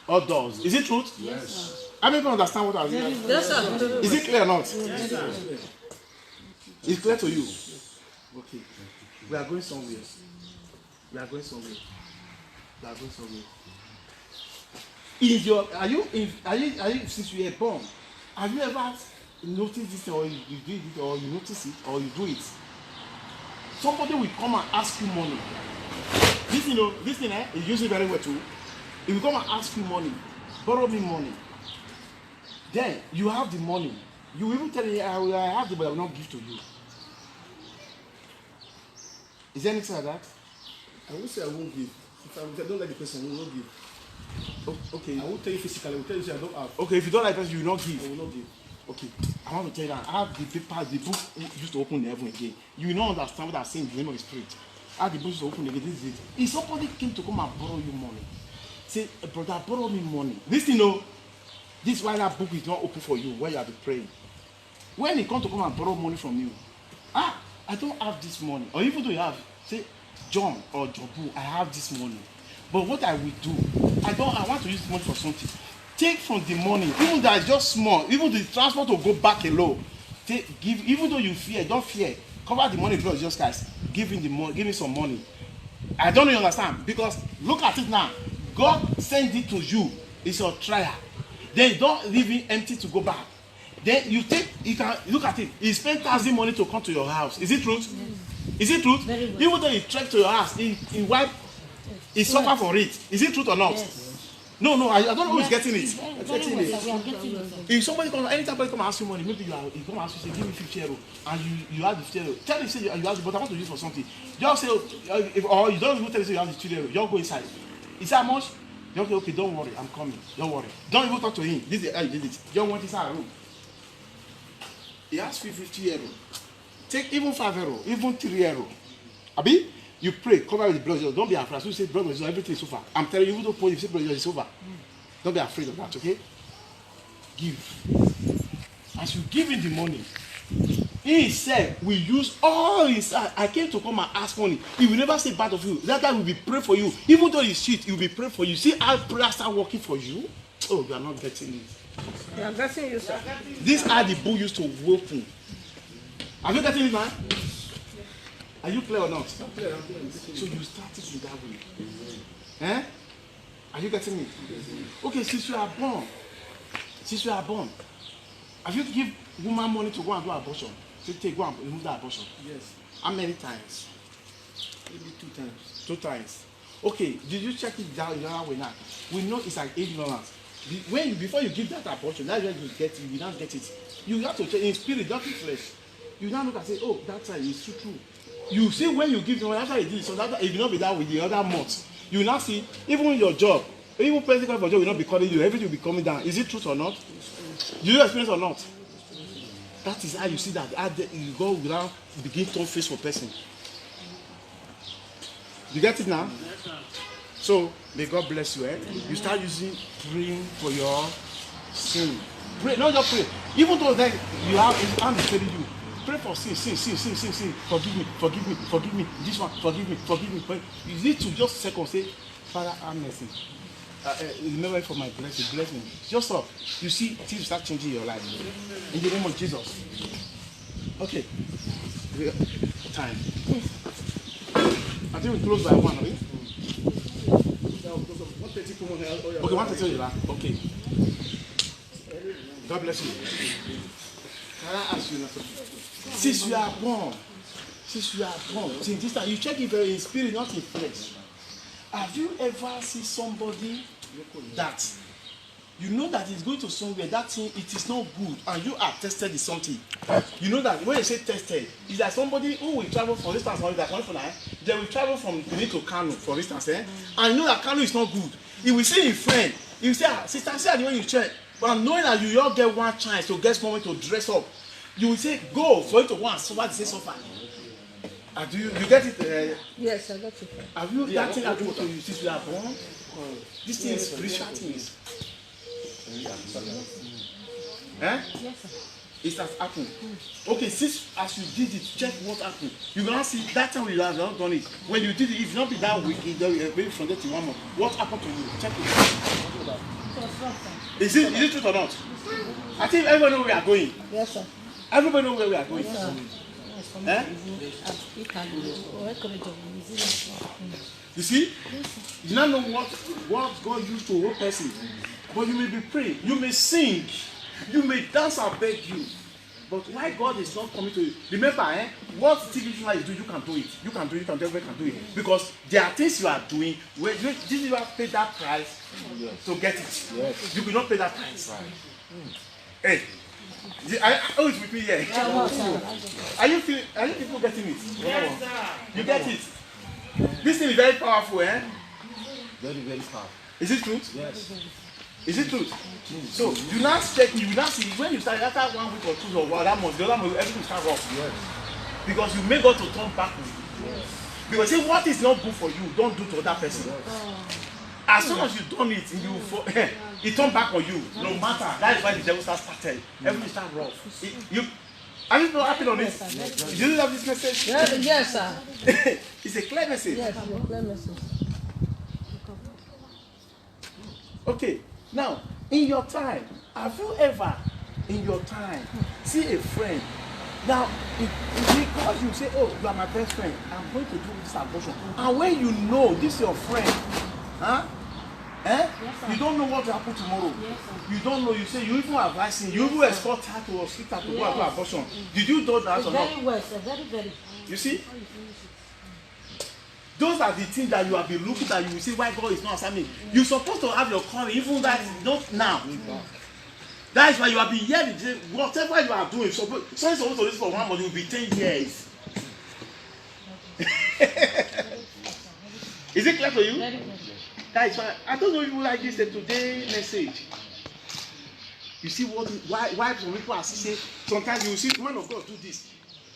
all doors. Is it truth? Yes. I don't even understand what I'm doing. Yes, sir. Is it clear or not? Yes, sir. It's clear to you. Okay. We are going somewhere. We are going somewhere. We are going somewhere. Since you are born, have you ever notice this or you do it or you notice it or you do it, somebody will come and ask you money. This thing, you use it very well too. If you come and ask you money, borrow me money, then you have the money. You even tell me, I have the, but I will not give to you. Is there anything like that? I won't say I won't give. If I don't like the person, I will not give. Okay. I won't tell you physically. I will tell you I don't have. Okay, if you don't like us, you will not give. I will not give. Okay, I want to tell you that I have the paper, the book used to open the heaven again. You will not understand what I'm saying in the name of the Spirit. I have the book used to open again. This is it. If somebody came to come and borrow you money, say, brother, borrow me money. This is why that book is not open for you when you have been praying. When he come to come and borrow money from you, I don't have this money. Or even though you have, say, John or Jobu, I have this money. But what I will do, I want to use this money for something. Take from the money, even though it's just small, even the transport will go back alone. Give, even though you fear, don't fear. Cover the money, blood, just guys. Give him the money, give him some money. I don't know you understand. Because look at it now. God sent it to you. It's your trial. Then don't leave it empty to go back. Then you can look at it. He spent 1,000 money to come to your house. Is it truth? Yes. Is it truth? Very well. Even though he trekked to your house, he suffered for it. Is it truth or not? Yes. No, I don't know who's getting it. Very well, sir. We are getting it. If somebody comes, anytime somebody come and ask you money, maybe you come and ask you, say, give me 50 euro, and you have the 50 euro. Tell him, say, you have the, but I want to use for something. Just say, or you don't even tell him, say, you have the 2 euro. Just go inside. Is that much? Okay, don't worry, I'm coming. Don't worry. Don't even talk to him. This is how you did it. Just went inside a room. He asked you 50 euro. Take even 5 euro, even 3 euro. Abi, you pray, cover with the blood. Don't be afraid. So you say, blood, everything is over. I'm telling you, even though pray, you say, blood, it's over. Don't be afraid of that, okay? Give. As you give him the money, he said, we use all his. I came to come and ask money. He will never say bad of you. That guy will be praying for you. Even though he's cheat, he will be praying for you. See how prayer start working for you? Oh, you are not getting it. You are getting you, sir. These are the book used to open. Are you getting it, man? Are you clear or not? So you started in that way. Eh? Are you getting it? Okay, since you are born, have you give woman money to go and do abortion? So take, go and remove that abortion. Yes. How many times? Maybe 2 times. 2 times. Okay, did you check it down the other way now? We know it's like ignorance. Before you give that abortion, that's when you get it, you don't get it. You have to check in spirit, not in flesh. You now look and say, oh, that time is true. You see when you give them, after you did it, so that it will not be that with the other month. You will not see, even your job, even person for job will not be calling you, everything will be coming down. Is it truth or not? Do you experience or not? That is how you see that. How you go without begin to face for person. You get it now? So may God bless you. You start using praying for your sin. Pray, not just pray. Even though then you have his hand is telling you, pray for sin. Forgive me. This one, forgive me. You need to just second say, Father, have mercy. Remember for my blessing, bless me. Just stop. You see, things start changing your life. In the name of Jesus. Okay. Time. I think we close by 1, right? Okay, 1:30. Okay. God bless you. Can I ask you now? Since you are born, since this time, you check it very in spirit, not in flesh. Have you ever seen somebody that you know that is going to somewhere, that thing, it is not good, and you are tested in something? You know that when you say tested, is that somebody who will travel, for instance, they will travel from Benin to Kano, for instance, and you know that Kano is not good. He will say his friend, he will say, sister, see when you check, but knowing that you all get one chance to get someone to dress up, you will say, go for you to go and suffer the same suffer. Do you get it? Yes, I got it. Have you that thing happened to you since you are born? This thing is spiritual things. Yes, sir. It has happened. Okay, since as you did it, check what happened. You gonna see that time you have not done it. When you did it, if not be that week, maybe from that to 1 month. What happened to you? Check it. It was rough, sir. Is it true or not? I think everybody know where we are going. Yes, sir. Everybody know where we are going. Yes, sir. Yes, from Italy, or Ecuador, New Zealand. You see? You now know what God used to one person. But you may be praying, you may sing, you may dance, I beg you. But why God is not coming to you? Remember, what TV is doing, you can do it. You can do it, everybody can do it. Because there are things you are doing where did you have paid that price to get it? Yes. You will not pay that price. Right. Hey, oh, it's with me here. Are you people getting it? Yes, sir. You get it? This thing is very powerful, Very, very powerful. Is it truth? Yes. Is it truth? So you now check, you now see when you start after 1 week or 2 or that month, the other month everything start rough. Yes. Because you may God to turn back on you. Yes. Because say what is not good for you, don't do to other person. As soon as you done it, it turn back on you. No matter. That is why the devil started. Everything start rough. Are you not happy on it? Do you have this message? Yes, sir. It's a clear message. Yes, it's a clear message. Okay, now in your time, have you ever in your time see a friend? Now, because you say, oh, you are my best friend, I'm going to do this abortion. And when you know this is your friend, Yes, you don't know what will happen tomorrow. Yes, You don't know, you say, you even advise him, you even escort her to hospital to go and do abortion. Did you do that it's or not? very well, sir. Very, very. You see? Those are the things that you have been looking at. You will see why God is not answering me. You're supposed to have your courage, even that not now. That is why you have been hearing whatever you are doing. So supposed to do this for 1 month, it will be 10 years. Is it clear for you? Very, very. That is why I don't know if you like this today message. You see why some people are saying sometimes you will see man of God do this.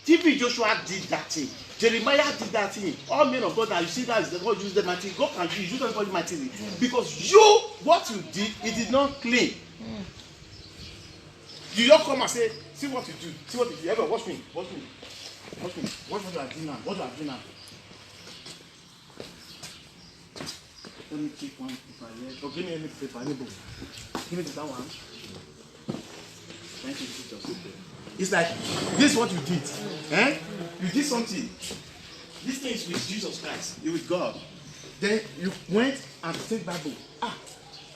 TB Joshua did that thing. Jeremiah did that thing. All men of God that you see that is the God use them mighty. God can use everybody mightily. Because what you did, it did not clean. You don't come and say, see what you do. See what you do. Ever watch me. Watch me. Watch me. Watch what you are doing now. What you are doing now. Let me take one paper here. Oh, give me any paper, any book. Give me that one. Thank you, Jesus. It's like, this is what you did. You did something. This thing is with Jesus Christ. You're with God. Then you went and take Bible.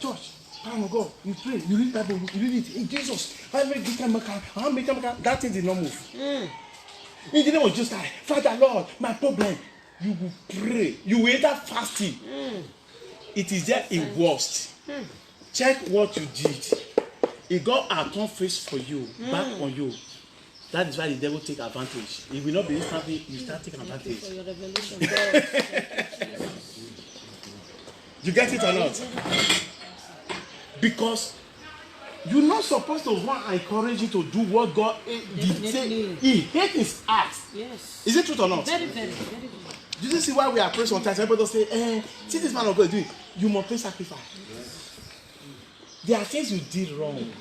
Church, power of God. You pray. You read Bible. You read it. In Jesus. That thing did not move. In the name of Jesus Christ. Father, Lord, my problem. You will pray. You will enter fasting. It is there in worst. Check what you did. If God has turned face for you, back on you, that is why the devil take advantage. It will not be instantly, you start taking advantage. For your revelation, God. You get it or not? Because you're not supposed to want to encourage you to do what God did say. He hates his acts. Yes. Is it truth or not? Very, very, very good. Do you see why we are praying sometimes? Everybody say, see this man of God doing, you must pay sacrifice. Yes. There are things you did wrong.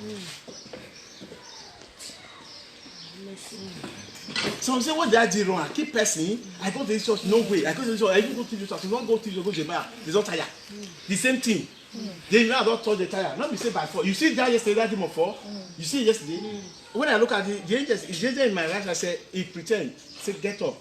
Some say, what did I do wrong? I keep pressing. I go to this church, no way. I go to this church, I even go to this church. If you want to go to this church, go to Jeremiah. There's not tire. The same thing. They now don't touch the tire. Not be saved by 4. You see that yesterday, that demon 4? You see yesterday? When I look at the angel in my life, I say, he pretend. Say, get up.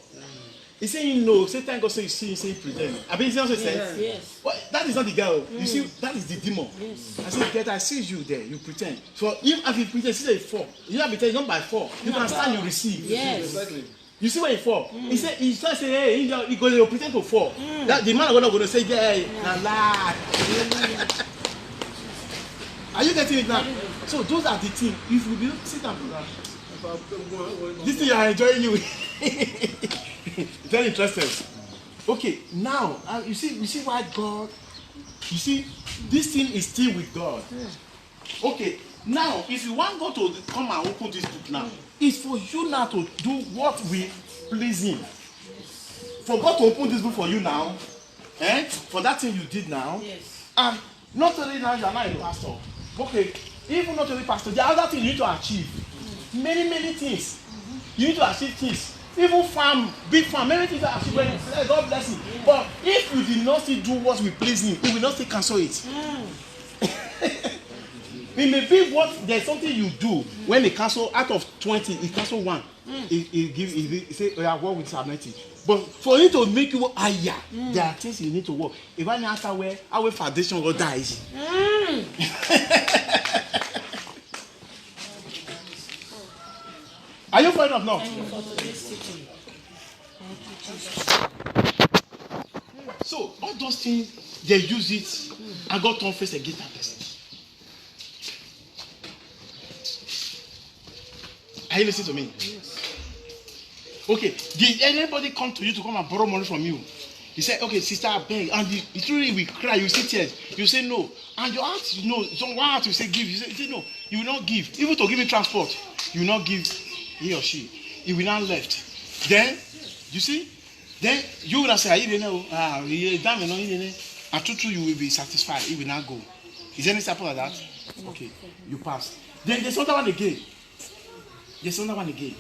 He say, you know, say, thank God, so you see him say, pretend. I mean, he also said, Yes. well, that is not the girl. You see, that is the demon. Yes. I said, get, I see you there, you pretend. So if you pretend, see that you fall. You have to tell you not by 4. You can stand, you receive. Yes. Exactly. You see when you fall. He said, he started saying, hey, he goes, you pretend to fall. That the man of God going to say, yeah, na lie. Are you getting it now? So those are the things. If you do sit down, this thing you are enjoying you. Very interesting. Okay, now you see why God. You see, this thing is still with God. Okay, now if you want God to come and open this book now, it's for you now to do what will please Him. For God to open this book for you now, for that thing you did now, Yes. and not only now you are not a pastor. Okay, even not only pastor, the other thing you need to achieve. Many things. You need to achieve things. Even farm, big farm, many things are achieved. God bless you. But if you did not still do what will please Him, He will not still cancel it. It may be what there's something you do when He cancel out of 20, He cancel 1. He say, oh yeah, work with Samaritan. But for Him to make you work higher, there are things you need to work. If I answer where our foundation will die easy. Are you following up now? Thank you for today's teaching. Thank you, Jesus. So all those things, they use it and God turn face against that person. Are you listening to me? Yes. Okay. Did anybody come to you to come and borrow money from you? He said, okay, sister, I beg. And it's really we cry, you see tears. You say no. And you ask, you know, someone has to say give. You say no, you will not give. Even to give him transport, you will not give he or she. He will not left. Then, you see, then you will not say, and true, you will be satisfied. He will not go. Is there any sample like that? Okay, you pass. Then there's another one again. There's another one again.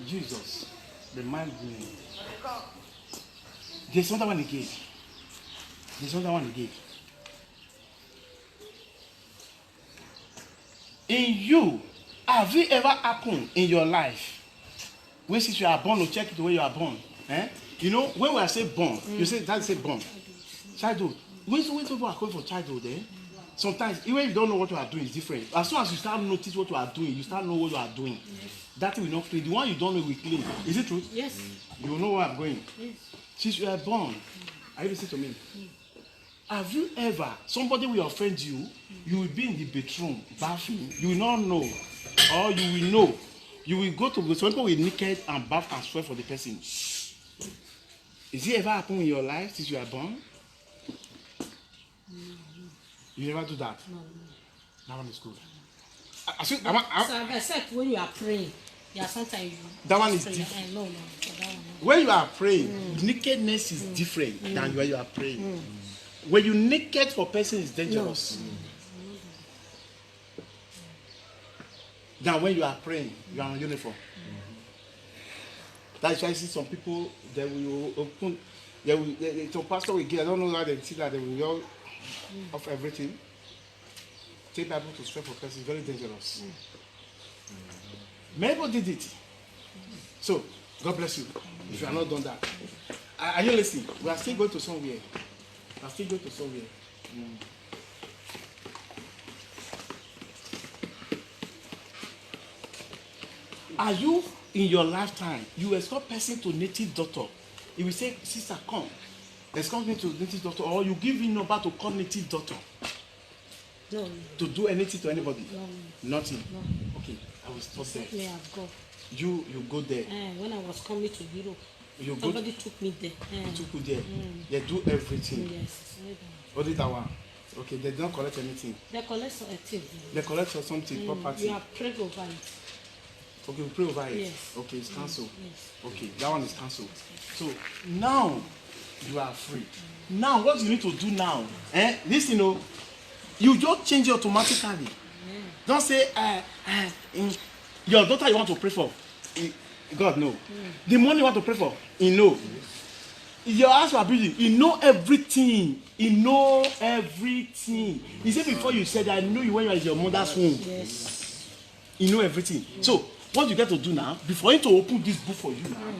Jesus, remind me. There's another one again. There's another one again. In you, have it ever happened in your life? When since you are born, or check it the way you are born. Eh? You know, when we are saying born, you say that say born. Childhood. When people are calling for childhood, sometimes even if you don't know what you are doing, it's different. As soon as you start notice what you are doing, you start know what you are doing. That thing will not clean. The one you don't know will clean. Is it true? Yes. You will know where I'm going. Yes. Since you are born, are you listening to me? Have you ever, somebody will offend you, you will be in the bedroom, bathing, you will not know, or you will know. You will go to, some people will naked and bath and sweat for the person. Is it ever happened in your life since you are born? You never do that? No. That one is good. So except when you are praying, sometimes you. That one is pray. different. No, that one. When you are praying, nakedness is different than when you are praying. When you naked for person is dangerous. Than when you are praying, you are on uniform. That's why I see some people they will open. Some pastor will give. I don't know how they see that they will all of everything. Take Bible to swear for person is very dangerous. Many people did it. So God bless you. If you are not done that, are you listening? We are still going to somewhere. We are still going to somewhere. Are you in your lifetime? You escort person to native doctor. He will say, sister, come. Escort me to native doctor, or you give him number to call native doctor. No. To do anything to anybody? No. Nothing. No. Okay, I will stop there. Certainly I've gone. You go there. When I was coming to Europe, You go. somebody took me there. Took you there. They do everything. Yes. Only that one. Okay, they don't collect anything. They collect a tip. They collect something, property. You have prayed over it. Okay, we pray over it. Yes. Okay, it's cancelled. Yes. Okay, that one is cancelled. So now you are free. Now what you need to do now? This, you just change it automatically. Don't say your daughter you want to pray for. God no. The money you want to pray for, he know. Your house you are building, he know everything. He know everything. He said before you said, I know you when you are in your mother's womb. Yes. He know everything. So what you get to do now, before him to open this book for you now,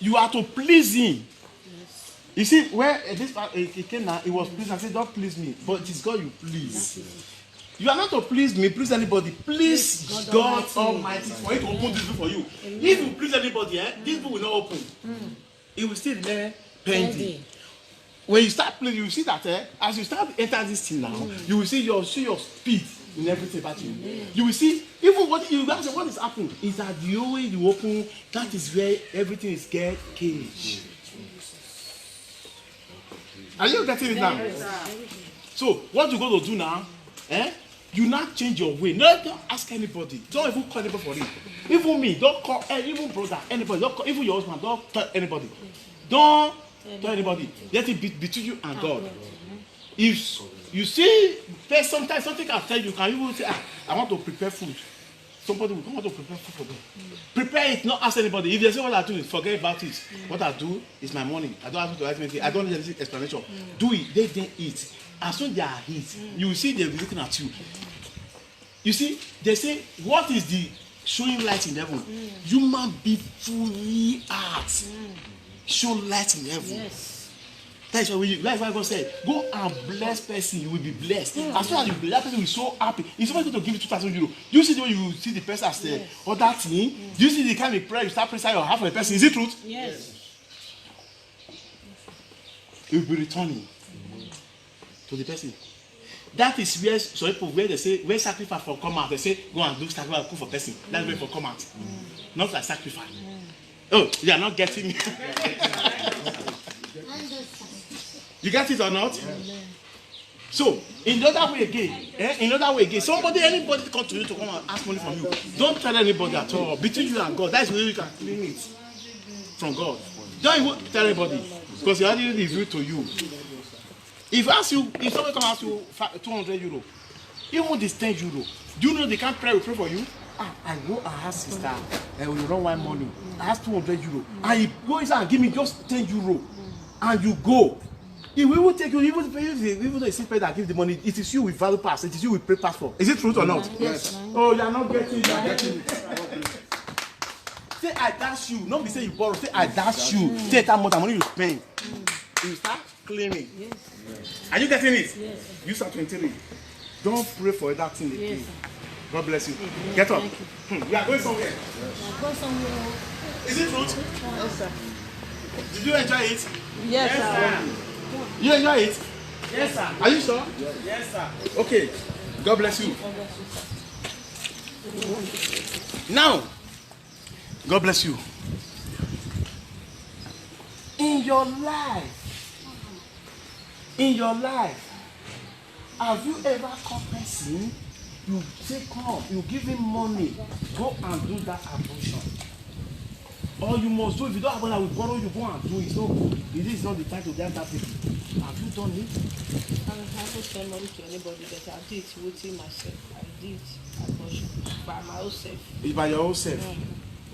you are to please him. Yes. You see, where this he came now, he was pleased. I said, don't please me, but it is God you please. You are not to please me, please anybody. Please God Almighty for him to open this book for you. Amen. If you please anybody, this book will not open. It will still remain pending. When you start pleasing, you see that as you start enter this thing now, you will see your speed in everything about you. You will see, even what you guys say, what is happening is that the way you open, that is where everything is get caged. Are you getting it now? So what you going to do now? You not change your way. No, don't ask anybody. Don't even call anybody for it. Even me, don't call even brother, anybody. Don't call even your husband. Don't tell anybody. Don't tell anybody. Let it be between you and God. If you see, there's sometimes something can tell you, can even say, I want to prepare food. Somebody will come want to prepare food for them. Prepare it, not ask anybody. If they say what I do, forget about it. What I do is my money. I don't have to ask anything. I don't need any explanation. Do it, they then eat. As soon as they are hit, you will see they'll be looking at you. You see, they say, what is the showing light in heaven? Human be fully art. Show light in heaven. Yes. That's why God said, go and bless person, you will be blessed. As soon as you bless, that person will be so happy. If somebody going to give you 2,000 euros, do you see the way you see the person as or that thing? Do you see the kind of prayer you start praying your heart for the person? Is it truth? Yes. It will be returning to the person. That is where some people where they say where sacrifice for come out, they say go and do sacrifice for person. That's where for come out. Not like sacrifice. Oh, you are not getting me. You get it or not? So, in the other way again, anybody come to you to come and ask money from you, don't tell anybody at all. Between you and God, that's where you can claim it from God. Don't even tell anybody, because he already revealed to you. If somebody come ask you 200 euro, even this 10 euro, do you know they can't pray for you? I go and ask sister, and we run one money. I ask 200 euro, and he go inside and give me just 10 euro, and you go. He will take you, even though it's sister that give the money, it is you with value pass, it is you with pay pass for. Is it truth or not? Yes. Oh, you are not getting it. Say I dash you, not be say you borrow. Say I dash you. Take that money you spend. You start claiming. Yes. Are you getting it? Yes. You start 23. Don't pray for that thing again. Yes. God bless you. Get up. We are going somewhere. Go somewhere. Is it truth? Yes, sir. Did you enjoy it? Yes, sir. You enjoy it? Yes, sir. Are you sure? Yes, sir. Okay. God bless you. Now, God bless you. In your life, have you ever called person? You say come, you give him money, go and do that abortion. Or you must do, if you don't have money, I will borrow you, go and do it. So it is not the time to get that people. Have you done it? I haven't sent money to anybody, but I did it within myself. I did abortion by my own self. It's by your own self.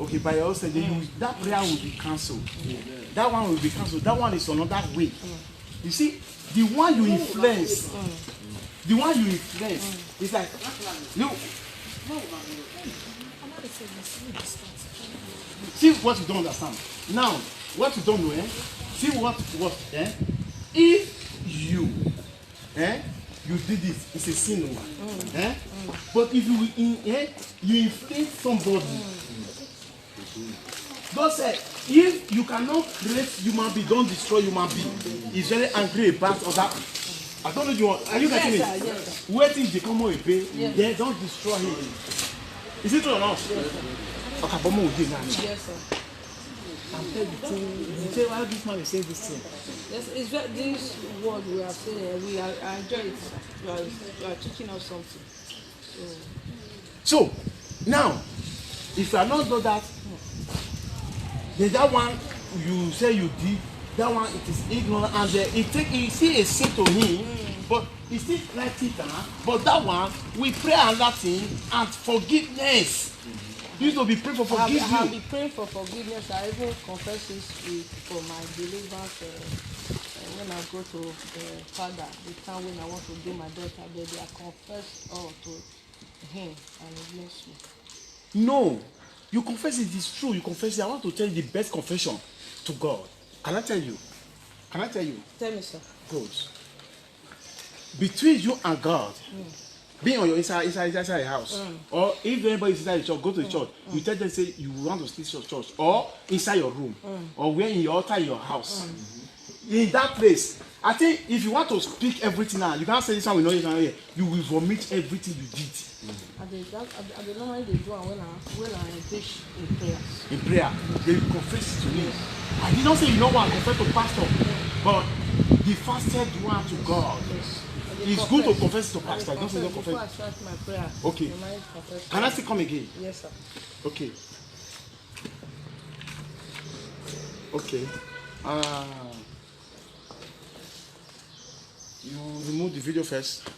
Okay, by your own self, then that prayer will be cancelled. That one will be cancelled. That one is another way. You see, the one you influence, it's like, you see what you don't understand. Now, what you don't know, see what, if you did this, it's a sin, but if you inflame somebody, God said, if you cannot create human being, don't destroy human being. He's very angry about that. I don't know if you want. Are you getting it? Yes, Waiting to come away, then don't destroy him. Is it true or not? Okay, but more again now. Yes, sir. I'm telling you say why this man is saying this thing. Yes, it's very, this word we are saying, I enjoy it. You are teaching us something. So, now, if you are not do that, then that one you say you did, that one it is ignorant, and it see a sin to him, but he still like it, but that one we pray another thing and forgiveness. You need to be praying for forgiveness. I have been praying for forgiveness. I even confess this for my deliverance when I go to Father, the time when I want to do my daughter baby, I confess all to him and he bless me. No, you confess it is true. You confess it. I want to tell you the best confession to God. Can I tell you? Can I tell you? Tell me, sir. Good. Between you and God, being on your inside your house, or if anybody is inside the church, go to the church. You tell them say you want to speak to your church, or inside your room, or where in your altar in your house. In that place, I think if you want to speak everything now, you can't say this one we know it. You will vomit everything you did. I don't know why they do when I engage in prayers. In prayer, they will confess to me. I did not say you know what, confess to pastor, but the fasted one to God. Yes. It's good to confess to pastor. I don't say don't Before I confess. start my prayer, Okay. I might confess. Can I still come again? Yes, sir. Okay. Okay. You remove the video first.